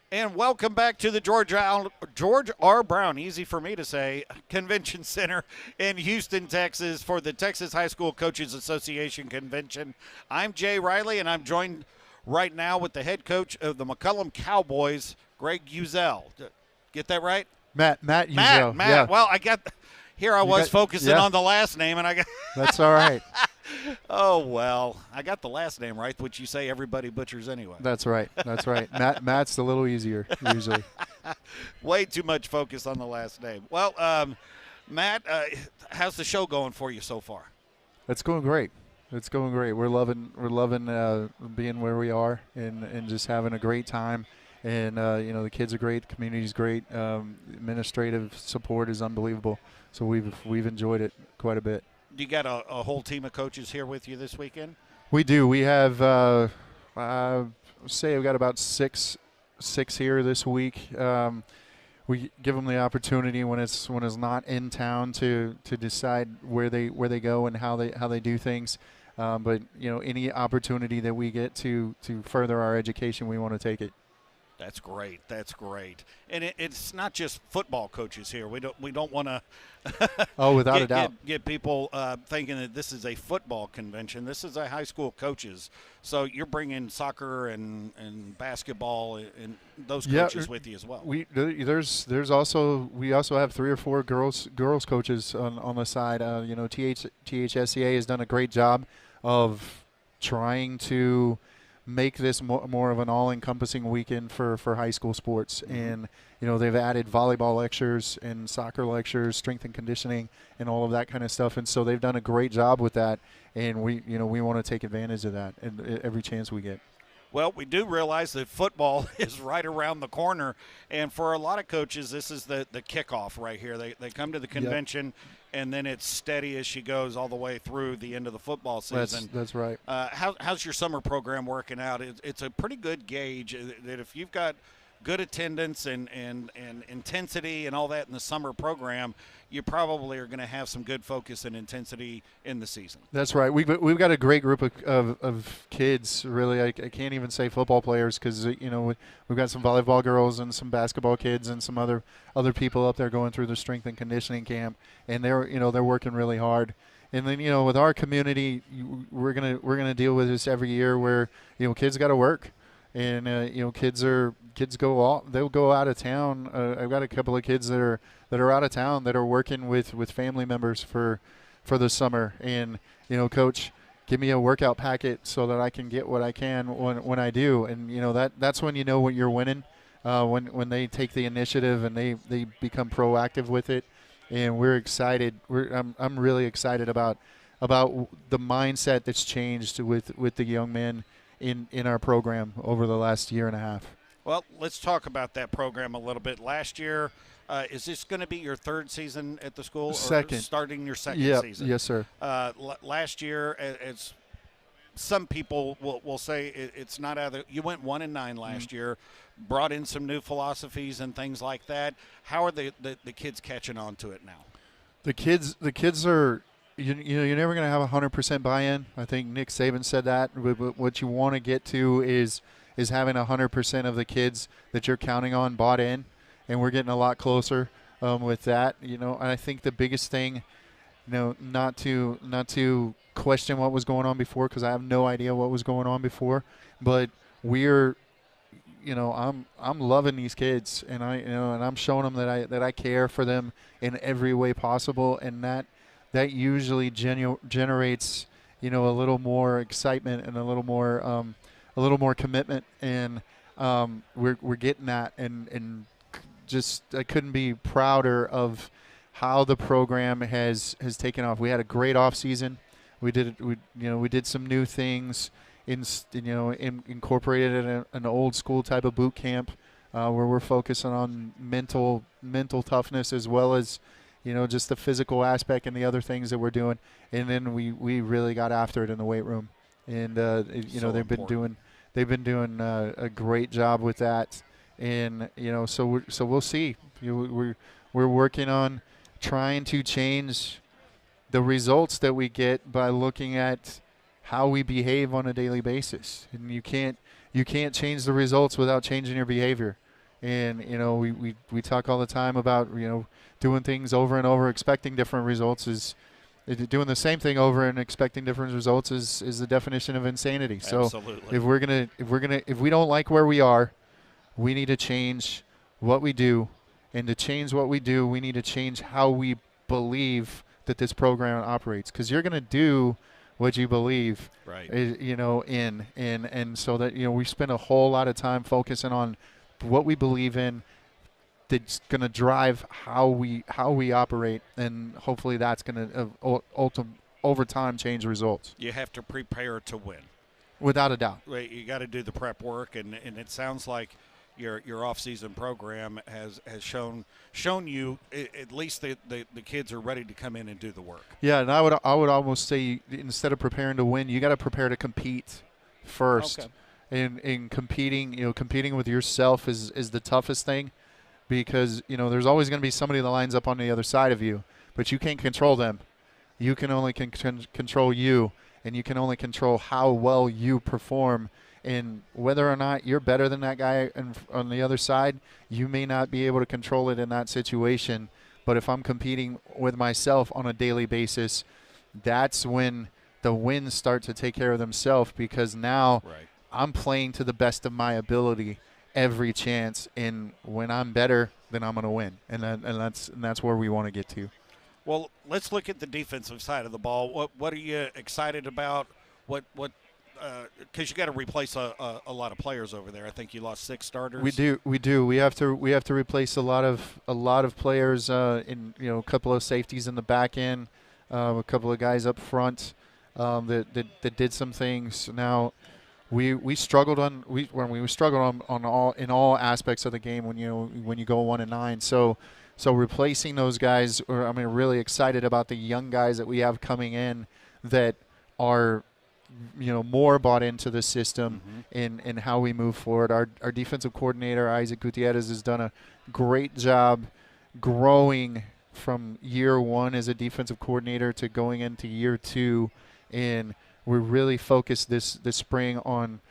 And welcome back to the George R. Brown, easy for me to say, Convention Center in Houston, Texas for the Texas High School Coaches Association Convention. I'm Jay Riley, and I'm joined right now with the head coach of the McCollum Cowboys, Greg Uzzell. Get that right? Matt Matt, Uzzell. Yeah. Well, here I was focusing yeah. on the last name, and I got That's all right. oh, well, I got the last name right, which you say everybody butchers anyway. That's right. Matt's a little easier usually. Way too much focus on the last name. Well, Matt, how's the show going for you so far? It's going great. We're loving being where we are and just having a great time. And the kids are great, the community's great. Administrative support is unbelievable. So we've enjoyed it quite a bit. Do you got a whole team of coaches here with you this weekend? We do. We have say we've got about six here this week. We give them the opportunity when it's not in town to decide where they go and how they do things. But any opportunity that we get to further our education, we want to take it. That's great. And it's not just football coaches here. We don't want to oh, without a doubt, get people thinking that this is a football convention. This is a high school coaches. So you're bringing soccer and basketball and those coaches with you as well. We also have 3 or 4 girls coaches on the side. THSCA has done a great job of trying to make this more of an all-encompassing weekend for high school sports. Mm-hmm. And they've added volleyball lectures and soccer lectures, strength and conditioning, and all of that kind of stuff. And so they've done a great job with that, and we want to take advantage of that every chance we get. Well, we do realize that football is right around the corner, and for a lot of coaches, this is the kickoff right here. They come to the convention, and then it's steady as she goes all the way through the end of the football season. That's right. How's your summer program working out? It's a pretty good gauge that if you've got good attendance and intensity and all that in the summer program, you probably are going to have some good focus and intensity in the season. That's right. We've got a great group of kids. Really, I can't even say football players because we've got some volleyball girls and some basketball kids and some other people up there going through the strength and conditioning camp, and they're working really hard. And then with our community, we're gonna deal with this every year where kids got to work. And they'll go out of town. I've got a couple of kids that are out of town that are working with family members for the summer. And coach, give me a workout packet so that I can get what I can when I do. And that's when when you're winning, when they take the initiative and they become proactive with it. And we're excited. I'm really excited about the mindset that's changed with the young men in our program over the last year and a half. Well, let's talk about that program a little bit. Last year, is this going to be your third season at the school? Second. Or starting your second season? Yes, sir. Last year, as some people will say, it's not out of you went 1-9 last year, brought in some new philosophies and things like that. How are the kids catching on to it now? The kids are – you're never going to have 100% buy-in. I think Nick Saban said that. What you want to get to is having 100% of the kids that you're counting on bought in, and we're getting a lot closer with that. And I think the biggest thing, not to question what was going on before, because I have no idea what was going on before, but we're I'm loving these kids, and I'm showing them that I care for them in every way possible, and that usually generates a little more excitement and a little more commitment, and we're getting that, and just I couldn't be prouder of how the program has taken off. We had a great off season. We did some new things, incorporated an old school type of boot camp where we're focusing on mental toughness as well as just the physical aspect and the other things that we're doing. And then we really got after it in the weight room. And they've been doing a great job with that. And so we'll see. We're working on trying to change the results that we get by looking at how we behave on a daily basis. And you can't change the results without changing your behavior. And, we talk all the time about, doing things over and over, expecting different results is doing the same thing over and expecting different results is the definition of insanity. So Absolutely. if we don't like where we are, we need to change what we do. And to change what we do, we need to change how we believe that this program operates. Because you're going to do what you believe, Right. and so that, we spend a whole lot of time focusing on what we believe in, that's going to drive how we operate, and hopefully that's going to over time change results. You have to prepare to win. Without a doubt. You got to do the prep work, and it sounds like your off-season program has shown you at least the kids are ready to come in and do the work. Yeah, and I would almost say, instead of preparing to win, you got to prepare to compete first. Okay. And competing with yourself is the toughest thing, because there's always going to be somebody that lines up on the other side of you, but you can't control them. You can only control you, and you can only control how well you perform. And whether or not you're better than that guy on the other side, you may not be able to control it in that situation. But if I'm competing with myself on a daily basis, that's when the wins start to take care of themselves, because now Right. I'm playing to the best of my ability every chance. And when I'm better, then I'm going to win. And that's where we want to get to. Well, let's look at the defensive side of the ball. What are you excited about? What because you got to replace a lot of players over there. I think you lost 6 starters. We do. We have to replace a lot of players. In a couple of safeties in the back end, a couple of guys up front that did some things. Now, we struggled on all aspects of the game when you go 1-9. So replacing those guys, really excited about the young guys that we have coming in that are more bought into the system and how we move forward. Our defensive coordinator, Isaac Gutierrez, has done a great job growing from year 1 as a defensive coordinator to going into year 2. And we're really focused this spring on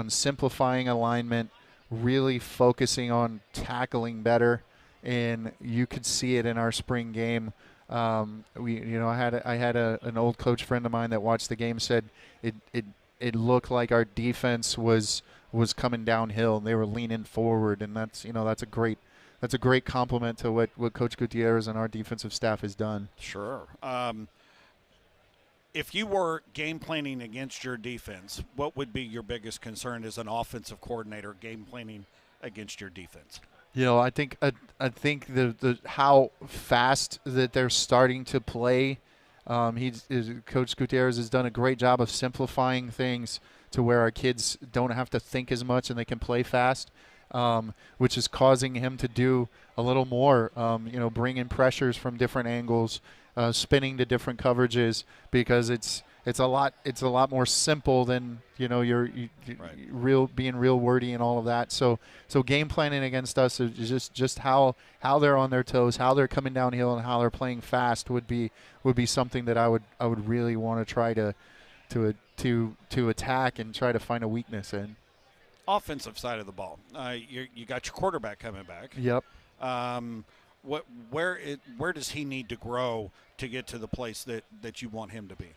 simplifying alignment, really focusing on tackling better. And you could see it in our spring game. I had an old coach friend of mine that watched the game, said it looked like our defense was coming downhill and they were leaning forward, and that's a great compliment to what Coach Gutierrez and our defensive staff has done. Sure. If you were game planning against your defense, what would be your biggest concern as an offensive coordinator game planning against your defense? I think the how fast that they're starting to play. Coach Gutierrez has done a great job of simplifying things to where our kids don't have to think as much and they can play fast, which is causing him to do a little more. Bring in pressures from different angles, spinning to different coverages, because it's a lot more simple than you're Right. being real wordy and all of that. So game planning against us is just how they're on their toes, how they're coming downhill, and how they're playing fast would be something that I would really want to try to attack and try to find a weakness in. Offensive side of the ball, you got your quarterback coming back. Yep. Where does he need to grow to get to the place that you want him to be?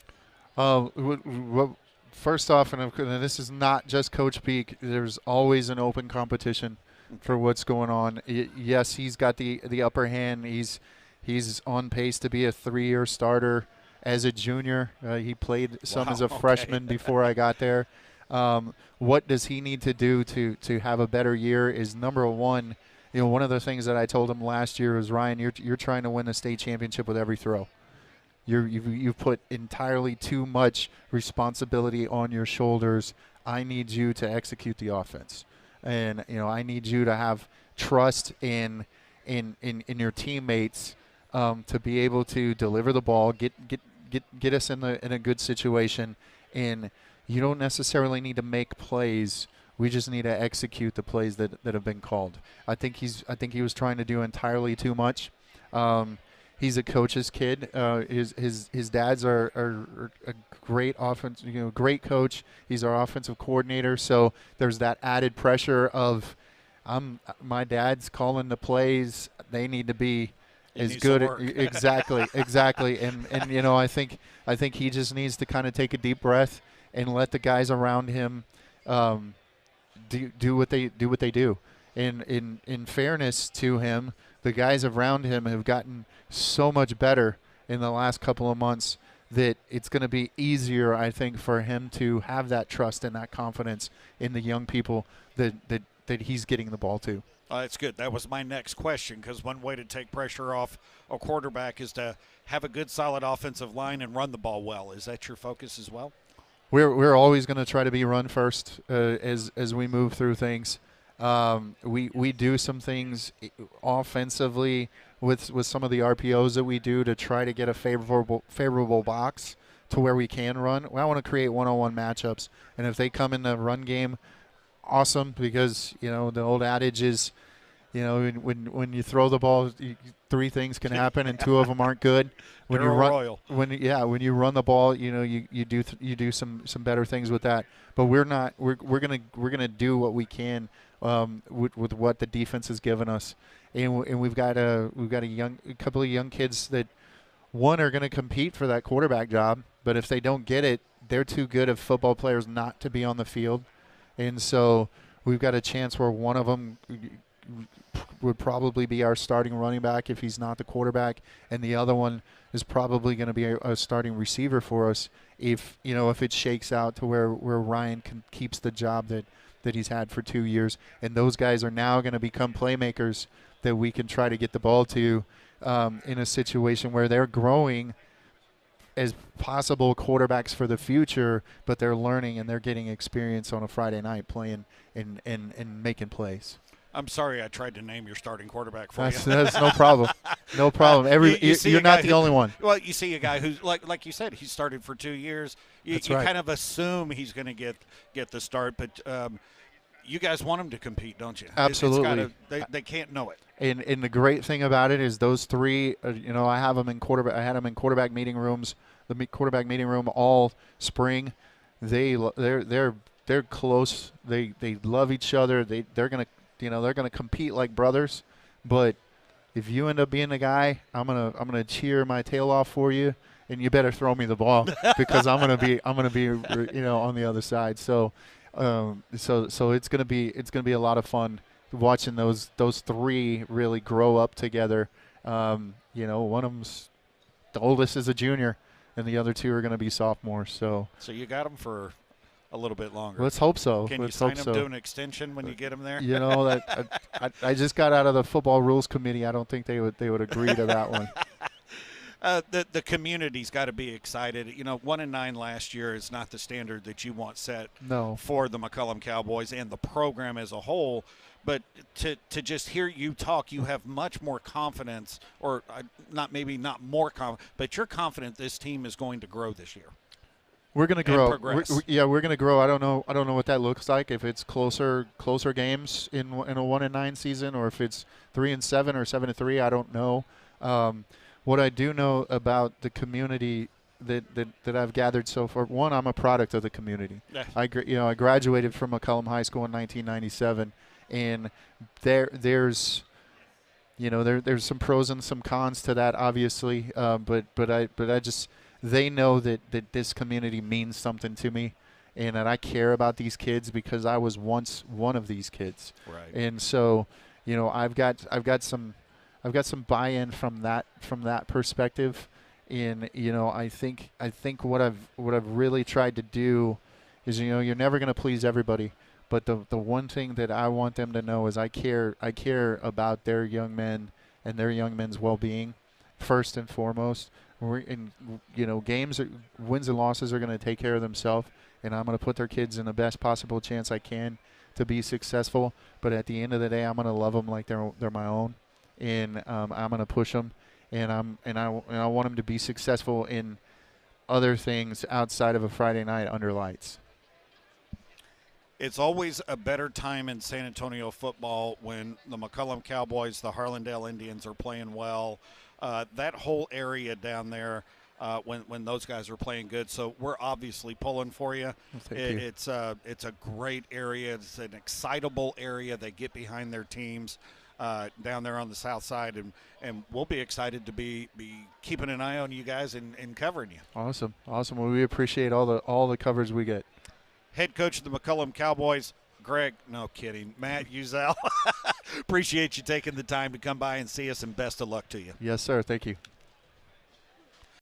First off, and this is not just Coach Beak, there's always an open competition for what's going on. Yes, he's got the upper hand. He's on pace to be a 3-year starter as a junior. He played some as a freshman before I got there. What does he need to do to have a better year is, number one, one of the things that I told him last year was, Ryan, you're trying to win the state championship with every throw. You've put entirely too much responsibility on your shoulders. I need you to execute the offense, and I need you to have trust in your teammates to be able to deliver the ball, get us in a good situation. And you don't necessarily need to make plays. We just need to execute the plays that have been called. I think he was trying to do entirely too much. He's a coach's kid. His dads are a great offense, great coach. He's our offensive coordinator. So there's that added pressure of, my dad's calling the plays. They need to be as needs good. to work. Exactly. And I think he just needs to kind of take a deep breath and let the guys around him do what they do. And in fairness to him, the guys around him have gotten so much better in the last couple of months that it's going to be easier, I think, for him to have that trust and that confidence in the young people that he's getting the ball to. That's good. That was my next question, because one way to take pressure off a quarterback is to have a good, solid offensive line and run the ball well. Is that your focus as well? We're always going to try to be run first as we move through things. We do some things offensively with some of the RPOs that we do to try to get a favorable box to where we can run. I want to create one-on-one matchups, and if they come in the run game, awesome, because the old adage is, when you throw the ball, three things can happen and two of them aren't good. When you run the ball, you do some better things with that. But we're gonna do what we can with what the defense has given us, and we've got a couple of young kids that are going to compete for that quarterback job. But if they don't get it, they're too good of football players not to be on the field, and so we've got a chance where one of them would probably be our starting running back if he's not the quarterback, and the other one is probably going to be a starting receiver for us if it shakes out to where Ryan keeps the job that he's had for 2 years, and those guys are now going to become playmakers that we can try to get the ball to in a situation where they're growing as possible quarterbacks for the future, but they're learning and they're getting experience on a Friday night playing and making plays. I'm sorry I tried to name your starting quarterback for you. That's no problem. No problem. You're not the only one. Well, you see a guy who's like you said, he started for 2 years. You right. kind of assume he's going to get the start, but you guys want him to compete, don't you? Absolutely. They can't know it. And the great thing about it is those three. I have them in quarterback. I had them in quarterback meeting rooms. The quarterback meeting room all spring. They're close. They love each other. They're gonna compete like brothers. But if you end up being the guy, I'm gonna cheer my tail off for you, and you better throw me the ball because I'm gonna be on the other side. So it's gonna be a lot of fun watching those three really grow up together. One of them's the oldest is a junior, and the other two are going to be sophomores. So you got them for a little bit longer. Let's hope so. Can you sign them to an extension when you get them there? I just got out of the football rules committee. I don't think they would agree to that one. The community's got to be excited. 1-9 last year is not the standard that you want set for the McCollum Cowboys and the program as a whole. But to just hear you talk, you have much more confidence, or not more confident, but you're confident this team is going to grow this year. We're going to grow. We're going to grow. I don't know what that looks like. If it's closer games in a 1-9 season, or if it's 3-7 or 7-3, I don't know. What I do know about the community that I've gathered so far, one, I'm a product of the community. Yeah. I graduated from McCollum High School in 1997, and there's some pros and some cons to that, obviously. But I just, they know that this community means something to me, and that I care about these kids because I was once one of these kids. Right. And so, I've got some buy-in from that perspective, and I think what I've really tried to do is, you're never going to please everybody, but the one thing that I want them to know is I care about their young men and their young men's well-being first and foremost. Games, wins and losses are going to take care of themselves, and I'm going to put their kids in the best possible chance I can to be successful. But at the end of the day, I'm going to love them like they're my own. And I'm going to push them, and I want them to be successful in other things outside of a Friday night under lights. It's always a better time in San Antonio football when the McCollum Cowboys, the Harlandale Indians are playing well. That whole area down there, when those guys are playing good. So we're obviously pulling for you. Well, thank you. It's a great area. It's an excitable area. They get behind their teams down there on the south side, and we'll be excited to be keeping an eye on you guys and covering you. Awesome. Well, we appreciate all the coverage we get. Head coach of the McCollum Cowboys, Greg, no kidding, Matt Uzzell. Appreciate you taking the time to come by and see us, and best of luck to you. Yes, sir. Thank you.